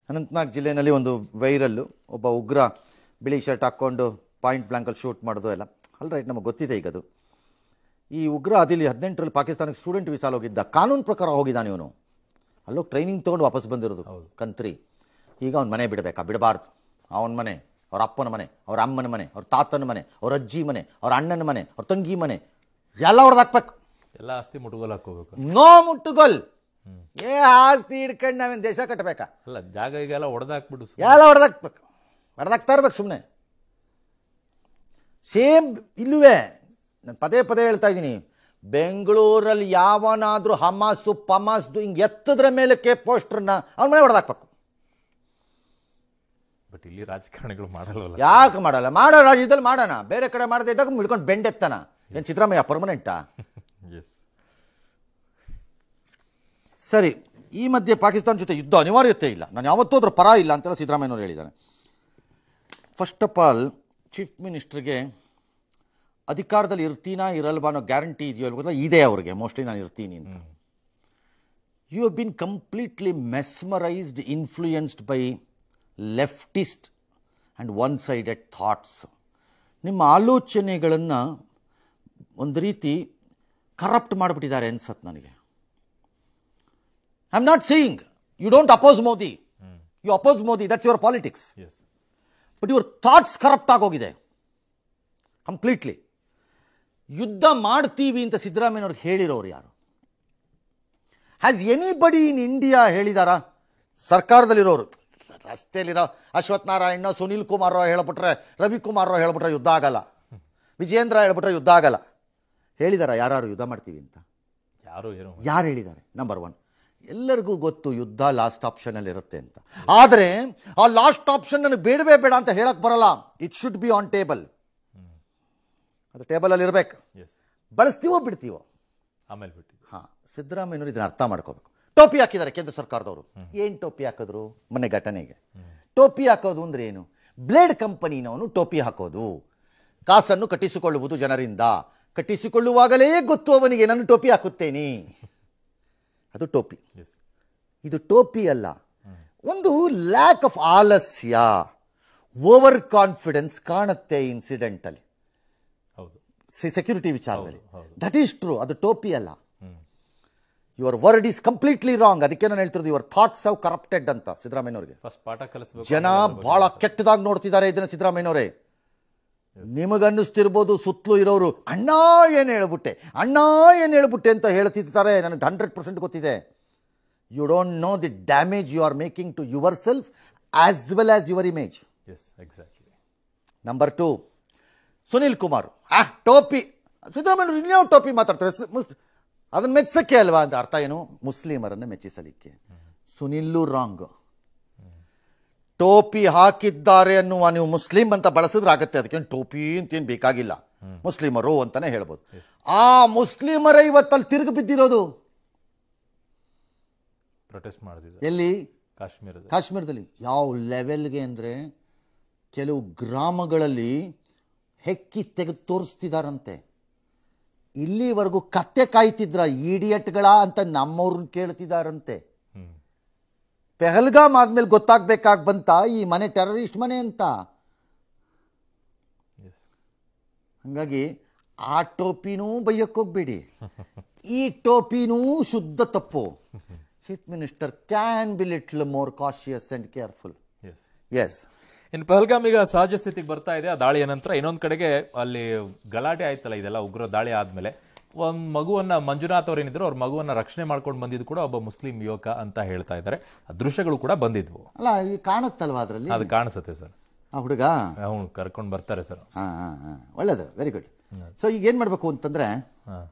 ಅನಂತನಾಗ್ ಜಿಲ್ಲೆಯಲ್ಲಿ ಒಂದು ವೈರಲ್ಲು, ಒಬ್ಬ ಉಗ್ರ ಬಿಳಿ ಶರ್ಟ್ ಹಾಕ್ಕೊಂಡು ಪಾಯಿಂಟ್ ಬ್ಲಾಂಕಲ್ಲಿ ಶೂಟ್ ಮಾಡೋದು ಎಲ್ಲ ಅಲ್ ರೈಟ್, ನಮಗೆ ಗೊತ್ತಿದೆ ಈಗ ಅದು. ಈ ಉಗ್ರ ಅದಿಲ್ಲಿ 18ರಲ್ಲಿ ಪಾಕಿಸ್ತಾನಕ್ಕೆ ಸ್ಟೂಡೆಂಟ್ ವೀಸಾಲ್ ಹೋಗಿದ್ದ, ಕಾನೂನು ಪ್ರಕಾರ ಹೋಗಿದ್ದಾನೆ ಇವನು. ಅಲ್ಲೋಗಿ ಟ್ರೈನಿಂಗ್ ತೊಗೊಂಡು ವಾಪಸ್ ಬಂದಿರೋದು ಕಂತ್ರಿ. ಈಗ ಅವ್ನ ಮನೆ ಬಿಡಬಾರ್ದು. ಅವನ ಮನೆ, ಅವ್ರ ಅಪ್ಪನ ಮನೆ, ಅವ್ರ ಅಮ್ಮನ ಮನೆ, ಅವ್ರ ತಾತನ ಮನೆ, ಅವ್ರ ಅಜ್ಜಿ ಮನೆ, ಅವ್ರ ಅಣ್ಣನ ಮನೆ, ಅವ್ರ ತಂಗಿ ಮನೆ ಎಲ್ಲ ಹೊಡೆದಾಕ್ಬೇಕು. ಎಲ್ಲ ಆಸ್ತಿ ಮುಟ್ಟುಗೋಲ್ ಹಾಕೋಬೇಕು. ನೋ ಮುಟ್ಟುಗೋಲ್. ಆಸ್ತಿ ಹಿಡ್ಕೊಂಡು ನಾವೇನು ದೇಶ ಕಟ್ಟಬೇಕಾ? ಅಲ್ಲ, ಜಾಗ ಈಗೆಲ್ಲ ಹೊಡೆದಾಕ್ಬಿಟ್ಟು ಎಲ್ಲ ಹೊಡೆದಾಕ್ಬೇಕು, ಹೊಡೆದಾಕ್ತಾ ಇರ್ಬೇಕು ಸುಮ್ಮನೆ. ಸೇಮ್ ಇಲ್ಲುವೆ ನಾನು ಪದೇ ಪದೇ ಹೇಳ್ತಾ ಇದ್ದೀನಿ, ಬೆಂಗಳೂರಲ್ಲಿ ಯಾವನಾದರೂ ಹಮಾಸು ಪಮಾಸ್ದು ಹಿಂಗೆ ಎತ್ತದ್ರ ಮೇಲಕ್ಕೆ ಪೋಸ್ಟರ್ನ ಅವ್ನ ಮನೆ ಹೊಡೆದಾಕ್ಬೇಕು. ಬಟ್ ಇಲ್ಲಿ ರಾಜಕಾರಣಿಗಳು ಮಾಡಲ್ಲ. ಯಾಕೆ ಮಾಡಲ್ಲ? ಮಾಡೋ ರಾಜ್ಯದಲ್ಲಿ ಮಾಡೋಣ, ಬೇರೆ ಕಡೆ ಮಾಡದೇ ಇದ್ದಾಗ ಹಿಡ್ಕೊಂಡು ಬೆಂಡೆತ್ತಾನ. ಏನು ಸಿದ್ದರಾಮಯ್ಯ ಪರ್ಮನೆಂಟಾ? ಸರಿ, ಈ ಮಧ್ಯೆ ಪಾಕಿಸ್ತಾನ ಜೊತೆ ಯುದ್ಧ ಅನಿವಾರ್ಯತೆ ಇಲ್ಲ, ನಾನು ಯಾವತ್ತೂ ಅದ್ರ ಪರ ಇಲ್ಲ ಅಂತೆಲ್ಲ ಸಿದ್ದರಾಮಯ್ಯನವರು ಹೇಳಿದ್ದಾರೆ. ಫಸ್ಟ್ ಆಫ್ ಆಲ್ ಚೀಫ್ ಮಿನಿಸ್ಟರ್ಗೆ ಅಧಿಕಾರದಲ್ಲಿ ಇರ್ತೀನಾ ಇರಲ್ವಾ ಅನ್ನೋ ಗ್ಯಾರಂಟಿ ಇದೆಯೋ ಅಲ್ವಾ? ಇದೆ ಅವ್ರಿಗೆ, ಮೋಸ್ಟ್ಲಿ ನಾನು ಇರ್ತೀನಿ ಅಂತ. You have been completely mesmerised, influenced by leftist and one sided thoughts. ನಿಮ್ಮ ಆಲೋಚನೆಗಳನ್ನು ಒಂದು ರೀತಿ ಕರಪ್ಟ್ ಮಾಡಿಬಿಟ್ಟಿದ್ದಾರೆ ಅನ್ಸತ್ತೆ ನನಗೆ. I am not saying you don't oppose Modi, you oppose Modi, that's your politics. But your thoughts corrupt ಆಗೋಗಿದೆ ಕಂಪ್ಲೀಟ್ಲಿ. ಯುದ್ಧ ಮಾಡ್ತೀವಿ ಅಂತ ಸಿದ್ದರಾಮಯ್ಯನವ್ರಿಗೆ ಹೇಳಿರೋರು ಯಾರು? ಹ್ಯಾಸ್ ಎನಿಬಡಿ ಇನ್ ಇಂಡಿಯಾ ಹೇಳಿದಾರ? ಸರ್ಕಾರದಲ್ಲಿರೋರು, ರಸ್ತೆಯಲ್ಲಿರೋ ಅಶ್ವಥ್ ನಾರಾಯಣ, ಸುನೀಲ್ ಕುಮಾರ್ ರಾವ್ ಹೇಳ್ಬಿಟ್ರೆ, ರವಿಕುಮಾರ್ ರಾವ್ ಹೇಳ್ಬಿಟ್ರೆ ಯುದ್ಧ ಆಗಲ್ಲ, ವಿಜೇಂದ್ರ ಹೇಳ್ಬಿಟ್ರೆ ಯುದ್ಧ ಆಗಲ್ಲ, ಹೇಳಿದಾರ ಯಾರು ಯುದ್ಧ ಮಾಡ್ತೀವಿ ಅಂತ? ಯಾರು ಹೇಳಿದ್ದಾರೆ? ನಂಬರ್ ಒನ್, ಎಲ್ಲರಿಗೂ ಗೊತ್ತು ಯುದ್ಧ ಲಾಸ್ಟ್ ಆಪ್ಷನಲ್ಲಿ ಇರುತ್ತೆ ಅಂತ. ಆದರೆ ಆ ಲಾಸ್ಟ್ ಆಪ್ಷನ್ ನನಗೆ ಬೇಡವೇ ಬೇಡ ಅಂತ ಹೇಳಕ್ ಬರಲ್ಲ. It should be on table. ಅದು ಟೇಬಲಲ್ಲಿ ಇರಬೇಕು. ಬಳಸ್ತೀವೋ ಬಿಡ್ತೀವೋ ಆಮೇಲೆ ಬಿಟ್ಟು. ಹಾಂ, ಸಿದ್ದರಾಮಯ್ಯನವರು ಇದನ್ನ ಅರ್ಥ ಮಾಡ್ಕೋಬೇಕು. ಟೋಪಿ ಹಾಕಿದ್ದಾರೆ ಕೇಂದ್ರ ಸರ್ಕಾರದವರು. ಏನು ಟೋಪಿ ಹಾಕಿದ್ರು? ಮೊನ್ನೆ ಘಟನೆಗೆ ಟೋಪಿ ಹಾಕೋದು ಅಂದ್ರೆ ಏನು? ಬ್ಲೇಡ್ ಕಂಪನಿನವನು ಟೋಪಿ ಹಾಕೋದು, ಕಾಸನ್ನು ಕಟ್ಟಿಸಿಕೊಳ್ಳುವುದು ಜನರಿಂದ. ಕಟ್ಟಿಸಿಕೊಳ್ಳುವಾಗಲೇ ಗೊತ್ತು ಅವನಿಗೆ ನಾನು ಟೋಪಿ ಹಾಕುತ್ತೇನೆ, ಅದು ಟೋಪಿ. ಇದು ಟೋಪಿ ಅಲ್ಲ, ಒಂದು ಲ್ಯಾಕ್ ಆಫ್ ಆಲಸ್ಯ, ಓವರ್ ಕಾನ್ಫಿಡೆನ್ಸ್ ಕಾಣುತ್ತೆ ಇನ್ಸಿಡೆಂಟಲ್ಲಿ, ಸೆಕ್ಯೂರಿಟಿ ವಿಚಾರದಲ್ಲಿ. ದಟ್ ಈಸ್ ಟ್ರೂ, ಅದು ಟೋಪಿ ಅಲ್ಲ. Your word is completely wrong. ಅದಕ್ಕೆ ನಾನು ಹೇಳ್ತಿರೋದು ಯುವರ್ ಥಾಟ್ಸ್ ಹ್ಯಾವ್ ಕರಪ್ಟೆಡ್ ಅಂತ ಸಿದ್ದರಾಮಯ್ಯನವರಿಗೆ. ಜನ ಬಹಳ ಕೆಟ್ಟದಾಗಿ ನೋಡ್ತಿದ್ದಾರೆ ಇದನ್ನ ಸಿದ್ದರಾಮಯ್ಯನವರೇ. ನಿಮಗನ್ನಿಸ್ತಿರ್ಬೋದು ಸುತ್ತಲೂ ಇರೋರು ಅಣ್ಣ ಏನು ಹೇಳ್ಬಿಟ್ಟೆ, ಅಣ್ಣ ಏನು ಹೇಳ್ಬಿಟ್ಟೆ ಅಂತ ಹೇಳ್ತಿರ್ತಾರೆ. ನನಗೆ 100% ಗೊತ್ತಿದೆ. You don't know the damage you are making to yourself as well as your image. Number 2, Sunil Kumar ಟೋಪಿ. ಸಿದ್ದರಾಮಯ್ಯನವರು ಇನ್ಯಾವ ಟೋಪಿ ಮಾತಾಡ್ತಾರೆ? ಅದನ್ನು ಮೆಚ್ಚಕ್ಕೆ ಅಲ್ವಾ ಅಂತ ಅರ್ಥ ಏನು? ಮುಸ್ಲಿಮರನ್ನು ಮೆಚ್ಚಿಸಲಿಕ್ಕೆ. ಸುನಿಲ್ಲೂ ರಾಂಗ್. ಟೋಪಿ ಹಾಕಿದ್ದಾರೆ ಅನ್ನುವ ನೀವು ಮುಸ್ಲಿಂ ಅಂತ ಬಳಸಿದ್ರೆ ಆಗುತ್ತೆ, ಅದಕ್ಕೆ ಟೋಪಿ ಅಂತೇನು ಬೇಕಾಗಿಲ್ಲ, ಮುಸ್ಲಿಮರು ಅಂತಾನೆ ಹೇಳ್ಬೋದು. ಆ ಮುಸ್ಲಿಮರೇ ಇವತ್ತಲ್ಲಿ ತಿರುಗಿ ಬಿದ್ದಿರೋದು. ಪ್ರೊಟೆಸ್ಟ್ ಮಾಡಿದ್ರು ಎಲ್ಲಿ? ಕಾಶ್ಮೀರದಲ್ಲಿ. ಯಾವ ಲೆವೆಲ್ಗೆ ಅಂದರೆ ಕೆಲವು ಗ್ರಾಮಗಳಲ್ಲಿ ಹೆಕ್ಕಿ ತೆಗೆದು ತೋರಿಸ್ತಿದಾರಂತೆ. ಇಲ್ಲಿವರೆಗೂ ಕತ್ತೆ ಕಾಯ್ತಿದ್ರ ಈಡಿಯಟ್ಗಳ ಅಂತ ನಮ್ಮವ್ರನ್ನ ಕೇಳ್ತಿದಾರಂತೆ. ಪೆಹಲ್ಗಾಮ್ ಆದ್ಮೇಲೆ ಗೊತ್ತಾಗ್ಬೇಕಾಗಿ ಬಂತ ಈ ಮನೆ ಟೆರರಿಸ್ಟ್ ಮನೆ ಅಂತ. ಹಂಗಾಗಿ ಆ ಟೋಪಿನೂ ಬೈಯಕ್ಕೆ ಹೋಗ್ಬೇಡಿ, ಈ ಟೋಪಿನೂ ಶುದ್ಧ ತಪ್ಪು. Chief minister can be little more cautious and careful. Yes. ಇನ್ನು ಪಹಲ್ಗಾಮ್ ಈಗ ಸಹಜ ಸ್ಥಿತಿಗೆ ಬರ್ತಾ ಇದೆ. ಆ ದಾಳಿಯ ನಂತರ ಇನ್ನೊಂದು ಕಡೆಗೆ ಅಲ್ಲಿ ಗಲಾಟೆ ಆಯ್ತಲ್ಲ, ಇದೆಲ್ಲ ಉಗ್ರ ದಾಳಿ ಆದ್ಮೇಲೆ ಒಂದು ಮಗುವನ್ನ, ಮಂಜುನಾಥ್ ಅವ್ರು ಏನಿದ್ರು ಅವ್ರ ಮಗುವನ್ನ ರಕ್ಷಣೆ ಮಾಡ್ಕೊಂಡು ಬಂದಿದ್ದು ಕೂಡ ಒಬ್ಬ ಮುಸ್ಲಿಂ ಯುವಕ ಅಂತ ಹೇಳ್ತಾ ಇದ್ದಾರೆ. ಆ ದೃಶ್ಯಗಳು ಕೂಡ ಬಂದಿದ್ವು. ಅಲ್ಲ, ಈ ಕಾಣುತ್ತಲ್ವಾ ಅದರಲ್ಲಿ? ಅದು ಕಾಣಿಸುತ್ತೆ ಸರ್. ಆ ಹುಡುಗ ಅವ್ನು ಕರ್ಕೊಂಡು ಬರ್ತಾರೆ ಸರ್. ಒಳ್ಳೇದು, ವೆರಿ ಗುಡ್. ಸೊ ಈಗ ಏನ್ ಮಾಡ್ಬೇಕು ಅಂತಂದ್ರೆ,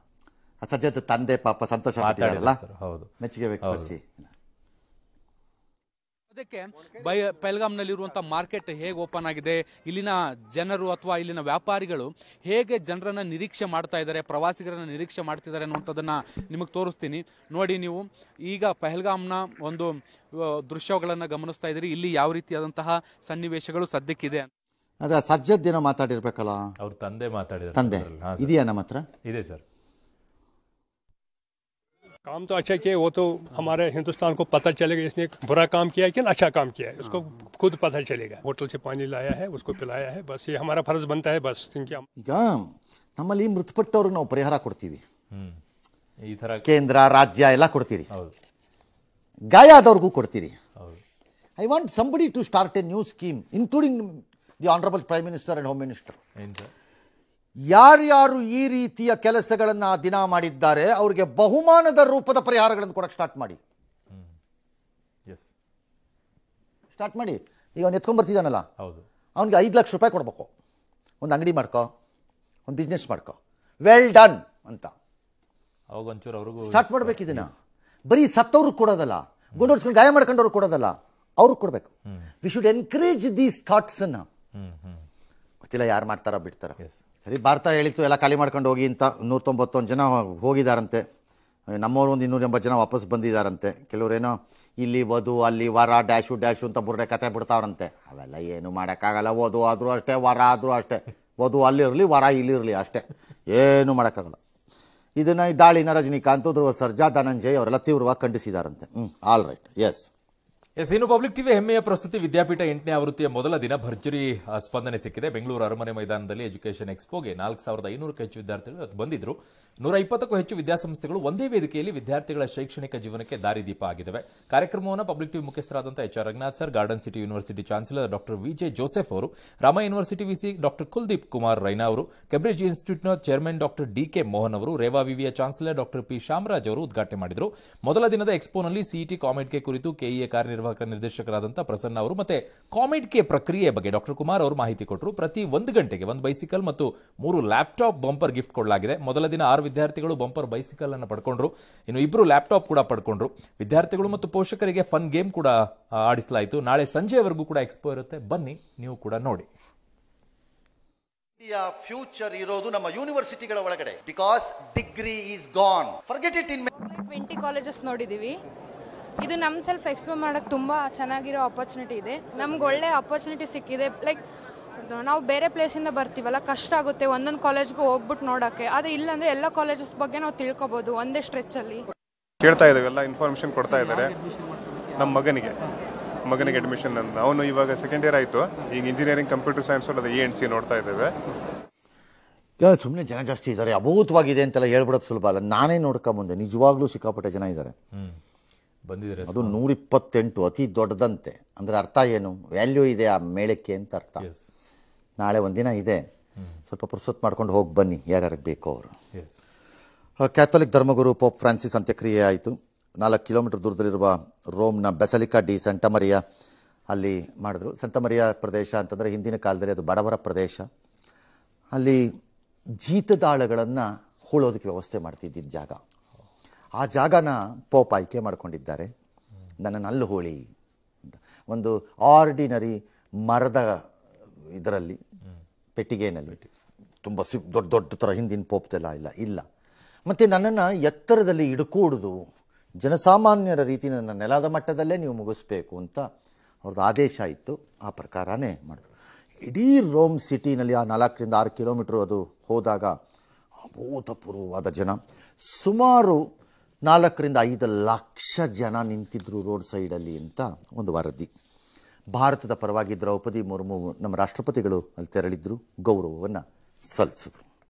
ಸಜ್ಜದ ತಂದೆ ಪಾಪ ಸಂತೋಷ ಮಾತಾಡಲ್ಲ, ಹೌದು, ಮೆಚ್ಚುಗೆ ವ್ಯಕ್ತಪಡಿಸಿ. ಅದಕ್ಕೆ ಪಹಲ್ಗಾಮ್ನಲ್ಲಿರುವಂಥ ಮಾರ್ಕೆಟ್ ಹೇಗೆ ಓಪನ್ ಆಗಿದೆ, ಇಲ್ಲಿನ ಜನರು ಅಥವಾ ಇಲ್ಲಿನ ವ್ಯಾಪಾರಿಗಳು ಹೇಗೆ ಜನರನ್ನ ನಿರೀಕ್ಷೆ ಮಾಡ್ತಾ ಇದ್ದಾರೆ, ಪ್ರವಾಸಿಗರನ್ನ ನಿರೀಕ್ಷೆ ಮಾಡ್ತಿದ್ದಾರೆ ಅನ್ನುವಂಥದ್ದನ್ನ ನಿಮಗೆ ತೋರಿಸ್ತೀನಿ. ನೋಡಿ, ನೀವು ಈಗ ಪಹಲ್ಗಾಮ್ನ ಒಂದು ದೃಶ್ಯಗಳನ್ನು ಗಮನಿಸ್ತಾ ಇದ್ದೀರಿ. ಇಲ್ಲಿ ಯಾವ ರೀತಿಯಾದಂತಹ ಸನ್ನಿವೇಶಗಳು ಸದ್ಯಕ್ಕಿದೆ. ಅದ ಸಜ್ಜದ್ದೇನೋ ಮಾತಾಡಿರ್ಬೇಕಲ್ಲ, ಅವ್ರ ತಂದೆ ಮಾತಾಡಿದ್ರು. ತಂದೆ ಇದೆಯಾ ನಮ್ಮ ಹತ್ರ? ಇದೆ ಸರ್. काम तो अच्छा किया, वो तो हमारे हिंदुस्तान को पता चलेगा इसने बुरा काम किया है कि अच्छा काम किया है, उसको खुद पता चलेगा। होटल से पानी लाया है, उसको पिलाया है, बस ये हमारा फर्ज बनता है बस। ಈಗ ನಮ್ಮಲ್ಲಿ ಮೃತಪಟ್ಟವ್ರಿಗೆ ನಾವು ಪರಿಹಾರ ಕೊಡ್ತೀವಿ, ಈ ತರ ಕೇಂದ್ರ ರಾಜ್ಯ ಎಲ್ಲ ಕೊಡ್ತೀರಿ, ಹೌದು, ಗಾಯ ಆದವ್ರಿಗೂ ಕೊಡ್ತೀರಿ. I want somebody to start a new scheme including the honourable prime minister and home minister. ಯಾರ್ಯಾರು ಈ ರೀತಿಯ ಕೆಲಸಗಳನ್ನು ದಿನ ಮಾಡಿದ್ದಾರೆ ಅವರಿಗೆ ಬಹುಮಾನದ ರೂಪದ ಪರಿಹಾರಗಳನ್ನು ಕೊಡಕ್ಕೆ ಸ್ಟಾರ್ಟ್ ಮಾಡಿ. ಸ್ಟಾರ್ಟ್ ಮಾಡಿ. ಈಗ ಅವ್ನು ಎತ್ಕೊಂಡ್ಬರ್ತಿದ್ದಾನಲ್ಲ, ಅವನಿಗೆ 5 ಲಕ್ಷ ರೂಪಾಯಿ ಕೊಡ್ಬೇಕು. ಒಂದು ಅಂಗಡಿ ಮಾಡ್ಕೋ, ಒಂದು ಬಿಸ್ನೆಸ್ ಮಾಡ್ಕೋ, ವೆಲ್ ಡನ್ ಅಂತ ಸ್ಟಾರ್ಟ್ ಮಾಡ್ಬೇಕು. ಇದನ್ನ ಬರೀ ಸತ್ತವ್ರಿಗೆ ಕೊಡೋದಲ್ಲ, ಗುಂಡೋಡ್ಸ್ಕೊಂಡು ಗಾಯ ಮಾಡ್ಕೊಂಡವ್ರು ಕೊಡೋದಲ್ಲ, ಅವ್ರಿಗೆ ಕೊಡ್ಬೇಕು. We should encourage these thoughts ಅನ್ನ. ಗೊತ್ತಿಲ್ಲ ಯಾರು ಮಾಡ್ತಾರ ಬಿಡ್ತಾರ. ಸರಿ, ಭಾರತ ಹೇಳಿತ್ತು ಎಲ್ಲ ಖಾಲಿ ಮಾಡ್ಕೊಂಡು ಹೋಗಿ ಅಂತ. 191 ಜನ ಹೋಗಿದಾರಂತೆ, ನಮ್ಮವರು ಒಂದು 280 ಜನ ವಾಪಸ್ ಬಂದಿದ್ದಾರಂತೆ. ಕೆಲವರೇನೋ ಇಲ್ಲಿ ವಧು ಅಲ್ಲಿ ವರ ಡ್ಯಾಶು ಡ್ಯಾಶು ಅಂತ ಬುರ್ಡೆ ಕತೆ ಬಿಡ್ತಾವ್ರಂತೆ. ಅವೆಲ್ಲ ಏನು ಮಾಡೋಕ್ಕಾಗಲ್ಲ. ವಧು ಆದರೂ ಅಷ್ಟೇ, ವರ ಆದರೂ ಅಷ್ಟೇ. ವಧು ಅಲ್ಲಿರಲಿ, ವರ ಇಲ್ಲಿರಲಿ ಅಷ್ಟೇ, ಏನು ಮಾಡೋಕ್ಕಾಗಲ್ಲ. ಇದನ್ನು ಈ ದಾಳಿನ ರಜನಿಕಾಂತ್, ಧ್ರುವ ಸರ್ಜಾ, ಧನಂಜಯ್ ಅವರೆಲ್ಲ ತೀವ್ರವಾಗಿ ಖಂಡಿಸಿದಾರಂತೆ. All right, yes. ಇನ್ನು ಪಬ್ಲಿಕ್ ಟಿವಿ ಹೆಮ್ಮೆಯ ಪ್ರಸ್ತುತಿ ವಿದ್ಯಾಪೀಠ 8ನೇ ಆವೃತ್ತಿಯ ಮೊದಲ ದಿನ ಭರ್ಜರಿ ಸ್ಪಂದನೆ ಸಿಕ್ಕಿದೆ. ಬೆಂಗಳೂರು ಅರಮನೆ ಮೈದಾನದಲ್ಲಿ ಎಜುಕೇಷನ್ ಎಕ್ಸ್ಪೋಗೆ 4500ಕ್ಕೂ ಹೆಚ್ಚು ವಿದ್ಯಾರ್ಥಿಗಳು ಬಂದಿದ್ರು. 120ಕ್ಕೂ ಹೆಚ್ಚು ವಿದ್ಯಾಸಂಸ್ಥೆಗಳು ಒಂದೇ ವೇದಿಕೆಯಲ್ಲಿ ವಿದ್ಯಾರ್ಥಿಗಳ ಶೈಕ್ಷಣಿಕ ಜೀವನಕ್ಕೆ ದಾರಿದೀಪ ಆಗಿದ್ದಾವೆ. ಕಾರ್ಯಕ್ರಮವನ್ನು ಪಬ್ಲಿಕ್ ಟಿವಿ ಮುಖ್ಯಸ್ಥರಾದಂಥ HR Ranganath sir, garden city university chancellor doctor VJ Joseph ಅವರು, Rama university VC doctor Kuldeep Kumar Raina ಅವರು, ಕೇಂಬ್ರಿಡ್ಜ್ ಇನ್ಸ್ಟಿಟ್ಯೂಟ್ನ ಚೇರ್ಮನ್ ಡಾಕ್ಟರ್ DK ಮೋಹನ್ ಅವರು, ರೇವಾ ವಿವಿಯ ಚಾನ್ಸಲರ್ ಡಾಕ್ಟರ್ P ಶಾಮರಾಜ್ ಅವರು ಉದ್ಘಾಟನೆ ಮಾಡಿದರು. ಮೊದಲ ದಿನದ ಎಕ್ಸ್ಪೋನಲ್ಲಿ ಸಿಇಟಿ ಕಾಮೆಡ್ಕೆ ಕುರಿತು ಕೆಇಎ ಕಾರ್ಯನಿರ್ವಾಹಕ ನಿರ್ದೇಶಕರಾದಂಥ ಪ್ರಸನ್ನ ಅವರು ಮತ್ತೆ ಕಾಮೆಡ್ಕೆ ಪ್ರಕ್ರಿಯೆ ಬಗ್ಗೆ ಡಾಕ್ಟರ್ ಕುಮಾರ್ ಅವರು ಮಾಹಿತಿ ಕೊಟ್ಟರು. ಪ್ರತಿ 1 ಗಂಟೆಗೆ 1 ಬೈಸಿಕಲ್ ಮತ್ತು 3 ಲ್ಯಾಪ್ಟಾಪ್ ಬಂಪರ್ ಗಿಫ್ಟ್ ಕೊಡಲಾಗಿದೆ. ಮೊದಲ ದಿನ 6 ವಿದ್ಯಾರ್ಥಿಗಳು ಬಂಪರ್ ಬೈಸಿಕಲ್ ಅನ್ನು ಪಡ್ಕೊಂಡ್ರು, ಇನ್ನು 2 ಲ್ಯಾಪ್ಟಾಪ್ ಕೂಡ ಪಡ್ಕೊಂಡ್ರು. ವಿದ್ಯಾರ್ಥಿಗಳು ಮತ್ತು ಪೋಷಕರಿಗೆ ಫನ್ ಗೇಮ್ ಕೂಡ ಆಡಿಸಲಾಯಿತು. ನಾಳೆ ಸಂಜೆವರೆಗೂ ಕೂಡ ಎಕ್ಸ್ಪೋ ಇರುತ್ತೆ, ಬನ್ನಿ ನೀವು ಕೂಡ ನೋಡಿ. ಫ್ಯೂಚರ್ ಇರೋದು ನಮ್ಮ ಯೂನಿವರ್ಸಿಟಿಗಳ ಒಳಗಡೆ. Because degree is gone, forget it. In 20 colleges ನೋಡಿದೀವಿ. ಇದು ನಮ್ಮ ಸೆಲ್ಫ್ ಎಕ್ಸ್ಪ್ಲೋರ್ ಮಾಡೋಕ್ಕೆ ತುಂಬ ಚೆನ್ನಾಗಿರೋ ಆಪರ್ಚುನಿಟಿ ಇದೆ. ನಮ್ಗೆ ಒಳ್ಳೆ ಆಪರ್ಚುನಿಟಿ ಸಿಕ್ಕಿದೆ. ಲೈಕ್ ನಾವು ಬೇರೆ ಪ್ಲೇಸಿಂದ ಬರ್ತೀವಲ್ಲ, ಕಷ್ಟ ಆಗುತ್ತೆ ಒಂದೊಂದು ಕಾಲೇಜ್ಗೂ ಹೋಗ್ಬಿಟ್ಟು ನೋಡೋಕ್ಕೆ. ಆದರೆ ಇಲ್ಲಾಂದರೆ ಎಲ್ಲ ಕಾಲೇಜಸ್ ಬಗ್ಗೆ ನಾವು ತಿಳ್ಕೊಬೋದು ಒಂದೇ ಸ್ಟ್ರೆಚ್ಚಲ್ಲಿ. ಕೇಳ್ತಾ ಇದ್ದೇವೆ, ಎಲ್ಲ ಇನ್ಫಾರ್ಮೇಷನ್ ಕೊಡ್ತಾ ಇದ್ದಾರೆ. ನಮ್ಮ ಮಗನಿಗೆ ಅಡ್ಮಿಷನ್ ಅಂತ, ಅವನು ಇವಾಗ 2nd ಇಯರ್ ಆಯಿತು. ಈಗ ಇಂಜಿನಿಯರಿಂಗ್ ಕಂಪ್ಯೂಟರ್ ಸೈನ್ಸ್ ಅದು ENC ನೋಡ್ತಾ ಇದ್ದೇವೆ. ಸುಮ್ಮನೆ ಜನ ಜಾಸ್ತಿ ಇದ್ದಾರೆ, ಅಭೂತವಾಗಿದೆ ಅಂತೆಲ್ಲ ಹೇಳ್ಬಿಡೋದು ಸುಲಭ ಅಲ್ಲ. ನಾನೇ ನೋಡ್ಕೊಂಬಂದೆ, ನಿಜವಾಗ್ಲೂ ಸಿಕ್ಕಾಪಟ್ಟೆ ಜನ ಇದ್ದಾರೆ. ಬಂದಿದ್ದಾರೆ. ಅದು 128 ಅತಿ ದೊಡ್ಡದಂತೆ. ಅಂದರೆ ಅರ್ಥ ಏನು, ವ್ಯಾಲ್ಯೂ ಇದೆ ಆ ಮೇಳಕ್ಕೆ ಅಂತ ಅರ್ಥ. ನಾಳೆ ಒಂದಿನ ಇದೆ, ಸ್ವಲ್ಪ ಪುರ್ಸೊತ್ತು ಮಾಡ್ಕೊಂಡು ಹೋಗಿ ಬನ್ನಿ ಯಾರ್ಯಾರಿಗೆ ಬೇಕೋ ಅವರು. ಕ್ಯಾಥೋಲಿಕ್ ಧರ್ಮಗುರು ಪೋಪ್ ಫ್ರಾನ್ಸಿಸ್ ಅಂತ್ಯಕ್ರಿಯೆ ಆಯಿತು. 4 ಕಿಲೋಮೀಟರ್ ದೂರದಲ್ಲಿರುವ ರೋಮ್ನ ಬೆಸಲಿಕಾ ಡಿ ಸಂತ ಮರಿಯಾ ಅಲ್ಲಿ ಮಾಡಿದ್ರು. ಸಂತ ಮರಿಯಾ ಪ್ರದೇಶ ಅಂತಂದರೆ ಹಿಂದಿನ ಕಾಲದಲ್ಲಿ ಅದು ಬಡವರ ಪ್ರದೇಶ. ಅಲ್ಲಿ ಜೀತದಾಳಗಳನ್ನು ಹೂಳೋದಕ್ಕೆ ವ್ಯವಸ್ಥೆ ಮಾಡ್ತಿದ್ದಿದ್ದ ಜಾಗ. ಆ ಜಾಗನ ಪೋಪ್ ಆಯ್ಕೆ ಮಾಡ್ಕೊಂಡಿದ್ದಾರೆ. ನನ್ನನ್ನು ಅಲ್ಲಿ ಹೋಳಿ ಅಂತ ಒಂದು ಆರ್ಡಿನರಿ ಮರದ ಇದರಲ್ಲಿ ಪೆಟ್ಟಿಗೆನಲ್ಲಿ, ತುಂಬ ದೊಡ್ಡ ದೊಡ್ಡ ಥರ ಹಿಂದಿನ ಪೋಪ್ದೆಲ್ಲ ಇಲ್ಲ. ಮತ್ತು ನನ್ನನ್ನು ಎತ್ತರದಲ್ಲಿ ಹಿಡ್ಕೂಡುದು, ಜನಸಾಮಾನ್ಯರ ರೀತಿ ನನ್ನ ನೆಲದ ಮಟ್ಟದಲ್ಲೇ ನೀವು ಮುಗಿಸ್ಬೇಕು ಅಂತ ಅವ್ರದ್ದು ಆದೇಶ ಇತ್ತು. ಆ ಪ್ರಕಾರನೇ ಮಾಡಿದ್ರು. ಇಡೀ ರೋಮ್ ಸಿಟಿನಲ್ಲಿ ಆ 4 ರಿಂದ 6 ಕಿಲೋಮೀಟ್ರ್ ಅದು ಹೋದಾಗ ಅಭೂತಪೂರ್ವವಾದ ಜನ. ಸುಮಾರು 4 ರಿಂದ 5 ಲಕ್ಷ ಜನ ನಿಂತಿದ್ರು ರೋಡ್ ಸೈಡಲ್ಲಿ ಅಂತ ಒಂದು ವರದಿ. ಭಾರತದ ಪರವಾಗಿ ದ್ರೌಪದಿ ಮುರ್ಮು ನಮ್ಮ ರಾಷ್ಟ್ರಪತಿಗಳು ಅಲ್ಲಿ ತೆರಳಿದ್ರು, ಗೌರವವನ್ನು ಸಲ್ಲಿಸಿದ್ರು.